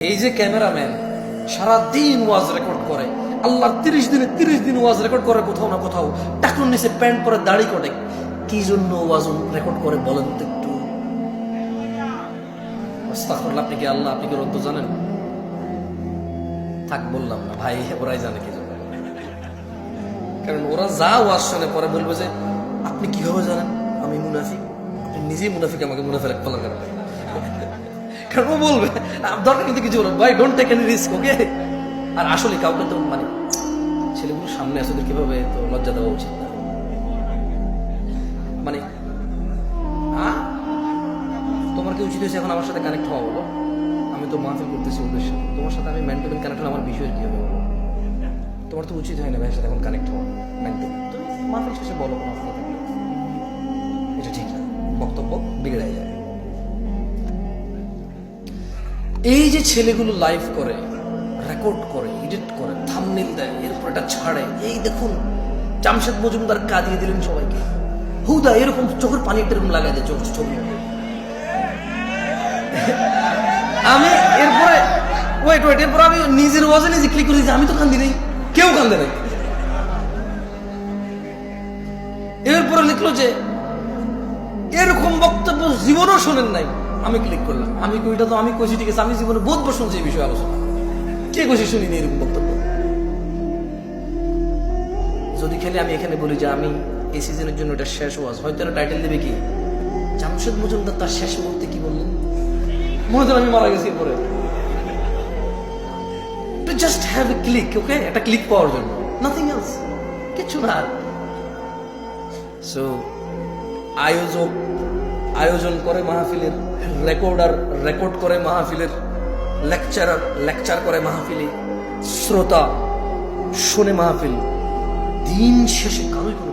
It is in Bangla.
এই যে ক্যামেরাম্যান সারাদিন ওয়াজ রেকর্ড করে, আল্লাহ 30 দিন ওয়াজ রেকর্ড করে, কোথাও না কোথাও টাকুর নিচে প্যান্ট পরে দাড়ি কটে, কি জন্য ওয়াজ রেকর্ড করে বলেন তো একটু? আস্তাগফিরুল্লাহ। আপনি কি আল্লাহ, আপনি কি রব্ব জানেন? থাক বললাম না ভাই, ওরাই জানে কি জন্য। কারণ ওরা যা ওয়াজ শুনে পরে বলবে যে আপনি কিভাবে জানেন আমি মুনাফিক? আপনি নিজেই মুনাফিক, আমাকে মুনাফিক বলার কারণে। কারণ ও বলবে দরকার কিন্তু কিছু বলবে, ভাই ডোন্ট টেক এনি রিস্ক, ওকে? আর আসলে কাউকে তো মানে ছেলেগুলোর সামনে আসলে কিভাবে তো লজ্জা দেওয়া উচিত না। মানে তোমার কি উচিত হয়েছে এখন আমার সাথে কানেক্ট হওয়া? বলো, আমি তো মাহফিল করতেছি ওদের সাথে, তোমার সাথে আমি মেন্টালি কানেক্ট হলে আমার বিষয়ের কি হবে? বলো, তোমার তো উচিত হয় না ভাইয়ের সাথে এখন কানেক্ট হওয়া মেন্টালি। তুমি মাহফিল শেষে বলো কোনো অসুবিধা থাকলে, এটা ঠিক না, বক্তব্য বিগড়ে যায়। এই যে ছেলেগুলো লাইভ করে, রেকর্ড করে, এডিট করে, থাম্বনেইল দেয়, এরপর এটা ছাড়ে, এই দেখুন জামশেদ মজুমদার কাঁদিয়ে দিলেন সবাইকে, হুদা এরকম চোখের পানি এরকম লাগাই দেয় চোখ ছবি। আমি এরপরে এরপর আমি নিজের ওয়াজে নিজে ক্লিক করে দিয়েছি, আমি তো কান্দি নেই, কেউ কান্দে নাই। এরপরে লিখলো যে এরকম বক্তব্য জীবনও শোনেন নাই। আমি ক্লিক করলাম, আমি কইটা তো আমি কইছি, ঠিক আছে, আমি জীবনে বহুতবার শুনছি এই বিষয়ে আলোচনা, কে কইছি শুনিনি এরকম বক্তব্য। যদি খেলে আমি এখানে বলি যে আমি এই সিজনের জন্য এটা শেষ ওয়াজ, হয়তো এরা টাইটেল দেবে কি জামশেদ মজুমদার তার শেষ মুহূর্তে কি বললেন, মনে হয় আমি মারা গেছি। এরপরে জাস্ট হ্যাভ এ ক্লিক, ওকে, একটা ক্লিক পাওয়ার জন্য, নাথিং এলস, কিছু না। সো আয়োজন করে মাহফিলের, রেকর্ড করে মাহফিলের, লেকচার করে মাহফিলে, শ্রোতা শোনে মাহফিল, দিন শেষে কারোই কোনো